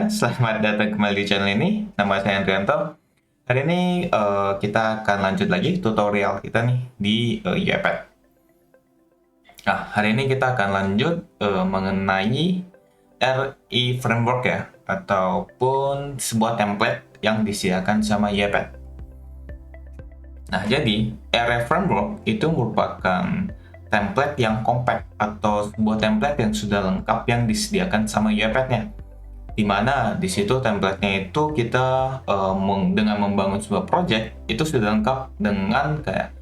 semuanya, selamat datang kembali di channel ini. Nama saya Andrianto. Hari ini kita akan lanjut lagi tutorial kita nih di UiPath. Nah, hari ini kita akan lanjut mengenai RE Framework ya, ataupun sebuah template yang disediakan sama UiPath. Nah, jadi RE Framework itu merupakan template yang compact atau sebuah template yang sudah lengkap yang disediakan sama UiPath-nya. Dimana di situ template-nya itu kita dengan membangun sebuah project itu sudah lengkap dengan kayak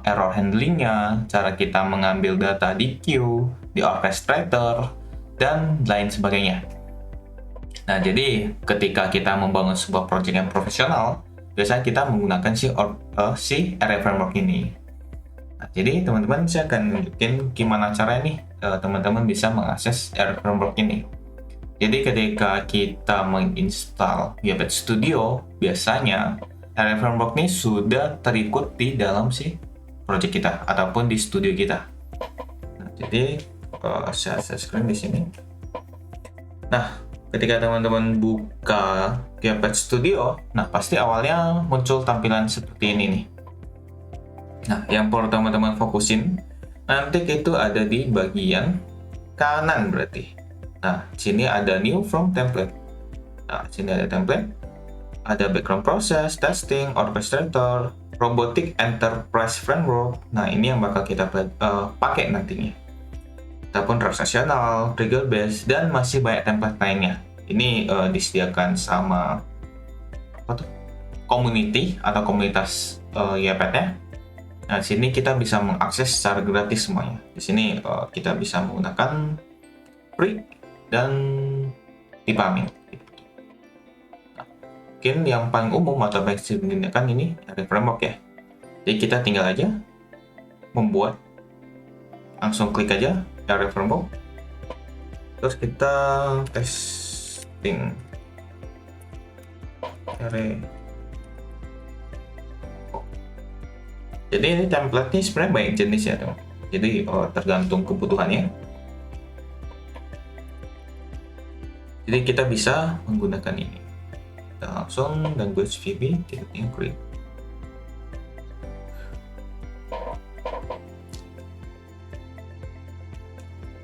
error handling-nya, cara kita mengambil data di queue, di orchestrator, dan lain sebagainya. Nah, jadi ketika kita membangun sebuah project yang profesional, biasanya kita menggunakan si RE Framework ini. Nah, jadi teman-teman saya akan nunjukin gimana caranya nih teman-teman bisa mengakses RE Framework ini. Jadi ketika kita menginstal UiPath Studio, biasanya RE Framework ini sudah terikut di dalam si project kita ataupun di studio kita. Nah, jadi saya screen di sini. Nah, ketika teman-teman buka UiPath Studio, nah pasti awalnya muncul tampilan seperti ini nih. Nah, yang perlu teman-teman fokusin nanti itu ada di bagian kanan berarti. Nah, sini ada new from template. Nah, sini ada template, ada background process, testing, orchestrator, robotic enterprise framework. Nah, ini yang bakal kita pakai nantinya. Ataupun transaksional, trigger based, dan masih banyak template lainnya. Ini disediakan sama community atau komunitas UiPath-nya. Nah, sini kita bisa mengakses secara gratis semuanya. Di sini kita bisa menggunakan free dan dipahami. Nah, mungkin yang paling umum atau paling sering digunakan ini RE Framework ya. Jadi kita tinggal aja membuat, langsung klik aja RE Framework, terus kita testing RE. Jadi ini template ini sebenarnya banyak jenis ya teman. Jadi tergantung kebutuhannya. Jadi kita bisa menggunakan ini. Kita langsung language VB titik create.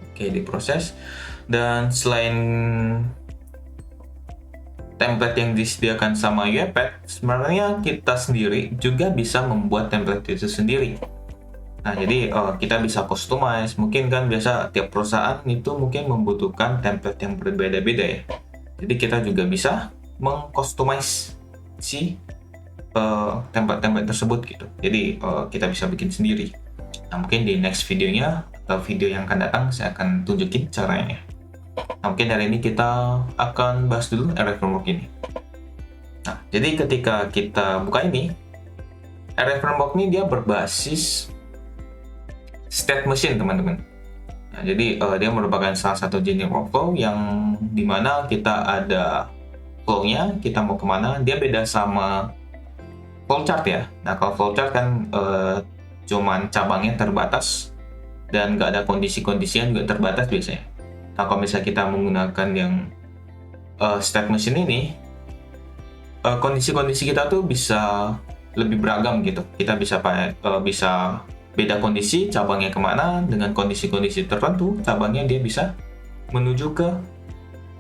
Oke, diproses. Dan selain template yang disediakan sama UiPath, sebenarnya kita sendiri juga bisa membuat template itu sendiri. Nah, jadi kita bisa customize. Mungkin kan biasa tiap perusahaan itu mungkin membutuhkan template yang berbeda-beda ya. Jadi kita juga bisa mengcustomize si template-template tersebut gitu. Jadi kita bisa bikin sendiri. Nah, mungkin di next videonya atau video yang akan datang saya akan tunjukin caranya. Nah, mungkin hari ini kita akan bahas dulu RE Framework ini. Nah, jadi ketika kita buka ini, RE Framework ini dia berbasis state machine teman-teman. Nah, jadi dia merupakan salah satu jenis workflow yang dimana kita ada flow-nya, kita mau kemana. Dia beda sama flowchart ya. Nah, kalau flowchart kan cuman cabangnya terbatas dan nggak ada kondisi-kondisinya juga terbatas biasanya. Nah, kalau misalnya kita menggunakan yang state machine ini, kondisi-kondisi kita tuh bisa lebih beragam gitu. Kita bisa bisa beda kondisi, cabangnya kemana, dengan kondisi-kondisi tertentu, cabangnya dia bisa menuju ke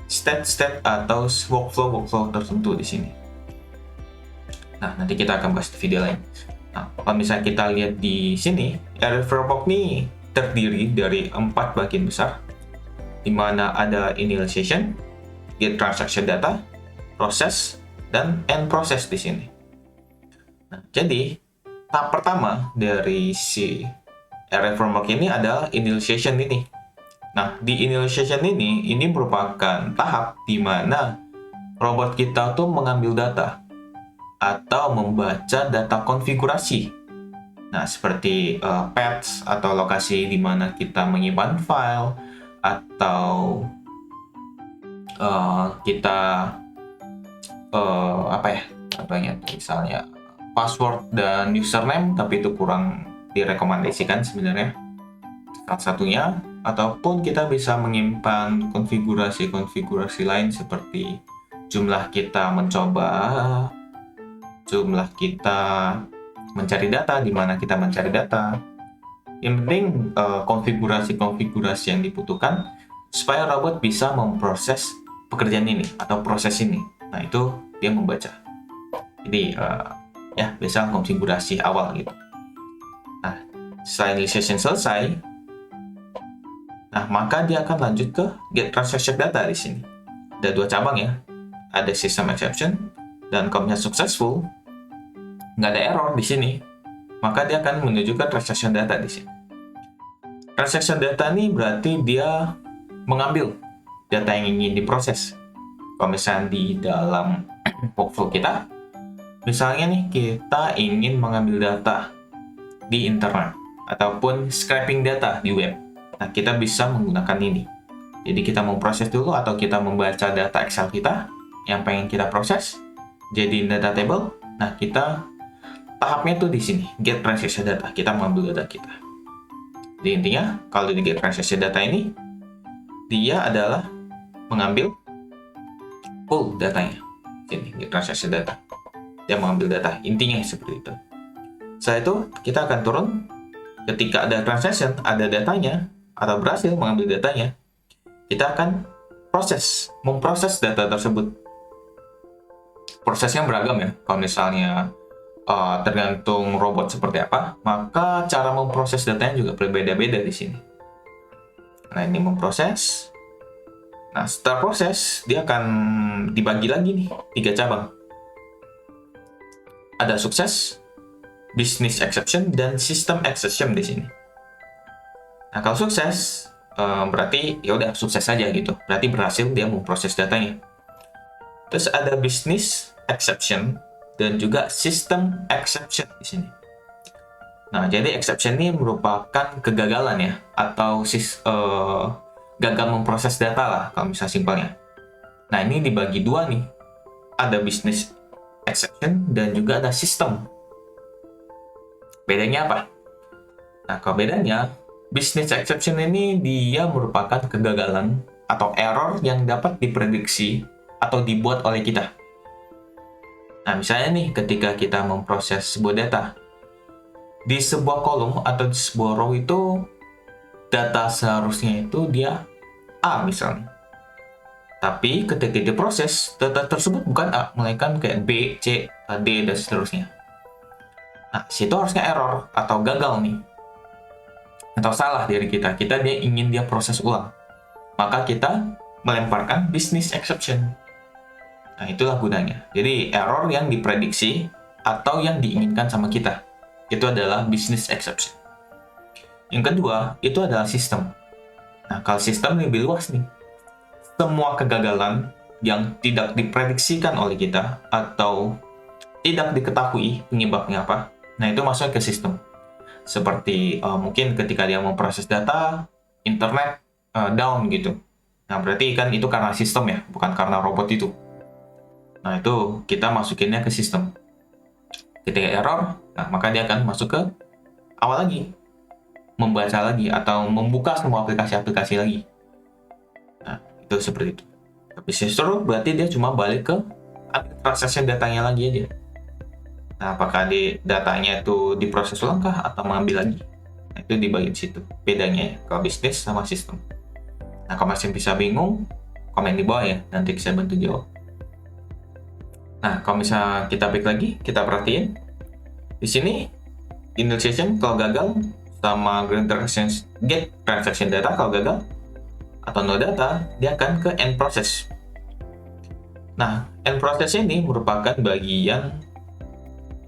state-state atau workflow tertentu di sini. Nah, nanti kita akan bahas di video lain. Nah, kalau misalnya kita lihat di sini, RE Framework ini terdiri dari 4 bagian besar, di mana ada initialization, get transaction data, process, dan end process di sini. Nah, jadi tahap pertama dari si RE Framework ini adalah initialization ini. Nah, di initialization ini merupakan tahap di mana robot kita tuh mengambil data atau membaca data konfigurasi. Nah, seperti paths atau lokasi di mana kita menyimpan file, atau kita misalnya password dan username, tapi itu kurang direkomendasikan sebenarnya. Salah satunya ataupun kita bisa menyimpan konfigurasi-konfigurasi lain seperti jumlah kita mencoba, jumlah kita mencari data, di mana kita mencari data. Yang penting konfigurasi-konfigurasi yang dibutuhkan supaya robot bisa memproses pekerjaan ini atau proses ini. Nah, itu dia membaca. Jadi ya biasa konfigurasi awal gitu. Nah, setelah initialization selesai, nah maka dia akan lanjut ke get transaction data di sini. Ada 2 cabang ya. Ada system exception dan kalau misalnya successful, nggak ada error di sini, maka dia akan menuju ke transaction data di sini. Transaction data ini berarti dia mengambil data yang ingin diproses. Kalau misalnya di dalam workflow kita, misalnya nih kita ingin mengambil data di internet ataupun scraping data di web. Nah, kita bisa menggunakan ini. Jadi kita mau proses dulu atau kita membaca data Excel kita yang pengen kita proses jadi data table. Nah, kita tahapnya tuh di sini, get transaction data. Kita mengambil data kita. Jadi intinya kalau di get transaction data ini dia adalah mengambil full datanya. Sini, get transaction data. Dia mengambil data. Intinya seperti itu. Setelah itu kita akan turun ketika ada transaction, ada datanya atau berhasil mengambil datanya, kita akan memproses data tersebut. Prosesnya beragam ya. Kalau misalnya tergantung robot seperti apa, maka cara memproses datanya juga berbeda-beda di sini. Nah, ini memproses. Nah, setelah proses, dia akan dibagi lagi nih, 3 cabang. Ada sukses, business exception, dan system exception di sini. Nah, kalau sukses, berarti ya udah sukses saja gitu. Berarti berhasil dia memproses datanya. Terus ada business exception dan juga system exception di sini. Nah, jadi exception ini merupakan kegagalan ya, atau gagal memproses data lah kalau misalnya simpelnya. Nah, ini dibagi 2 nih. Ada business exception dan juga ada system. Bedanya apa? Nah, kalau bedanya, business exception ini dia merupakan kegagalan atau error yang dapat diprediksi atau dibuat oleh kita. Nah, misalnya nih, ketika kita memproses sebuah data, di sebuah kolom atau di sebuah row itu, data seharusnya itu dia A misalnya. Tapi ketika diproses, data tersebut bukan A, melainkan kayak B, C, D, dan seterusnya. Nah, situ harusnya error atau gagal nih. Atau salah dari kita. Dia ingin dia proses ulang. Maka kita melemparkan business exception. Nah, itulah gunanya. Jadi, error yang diprediksi atau yang diinginkan sama kita. Itu adalah business exception. Yang kedua, itu adalah sistem. Nah, kalau sistem lebih luas nih. Semua kegagalan yang tidak diprediksikan oleh kita atau tidak diketahui penyebabnya apa, nah itu masuk ke sistem. Seperti mungkin ketika dia memproses data, internet down gitu. Nah, berarti kan itu karena sistem ya, bukan karena robot itu. Nah, itu kita masukinnya ke sistem. Ketika error, nah maka dia akan masuk ke awal lagi. Membaca lagi atau membuka semua aplikasi-aplikasi lagi. Nah, itu seperti itu. Tapi setelah berarti dia cuma balik ke transaction datanya lagi aja. Nah, apakah di datanya itu diproses ulang kah atau mengambil lagi? Nah, itu di bagian situ. Bedanya ya, kalau bisnis sama sistem. Nah, kalau masih bisa bingung, komen di bawah ya, nanti saya bantu jawab. Nah, kalau misalnya kita back lagi, kita perhatiin di sini initialization kalau gagal sama get transaction data kalau gagal atau no data, dia akan ke end process. Nah, end process ini merupakan bagian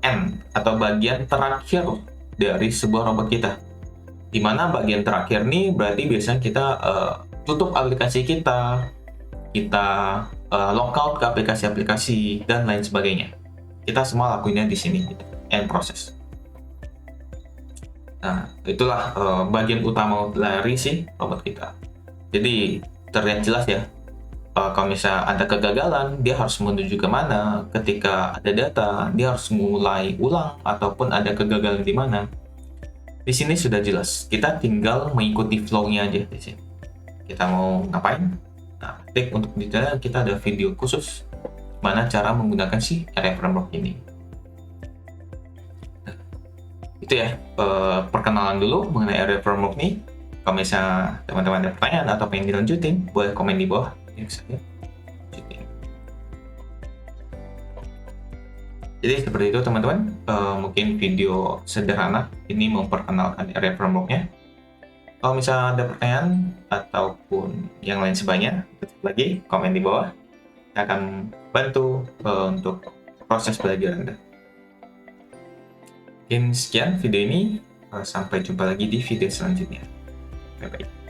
end atau bagian terakhir dari sebuah robot kita. Di mana bagian terakhir nih berarti biasanya kita tutup aplikasi kita lockout ke aplikasi-aplikasi dan lain sebagainya. Kita semua lakuinnya di sini, gitu. End process. Nah, itulah bagian utama dari si robot kita. Jadi terlihat jelas ya. Kalau misalnya ada kegagalan, dia harus menuju ke mana. Ketika ada data, dia harus mulai ulang ataupun ada kegagalan di mana. Di sini sudah jelas, kita tinggal mengikuti flow-nya aja di sini. Kita mau ngapain? Nah, klik untuk detailnya, kita ada video khusus mana cara menggunakan si RF Framework ini. Nah, itu ya perkenalan dulu mengenai RF Framework ini. Kalau misalnya teman-teman ada pertanyaan atau pengen dilanjutin, boleh komen di bawah. Saya lanjutin. Jadi seperti itu teman-teman, mungkin video sederhana ini memperkenalkan RF Framework-nya. Kalau misalnya ada pertanyaan ataupun yang lain sebagainya, tetap lagi komen di bawah. Saya akan bantu untuk proses belajar Anda. Mungkin sekian video ini, sampai jumpa lagi di video selanjutnya. Bye-bye.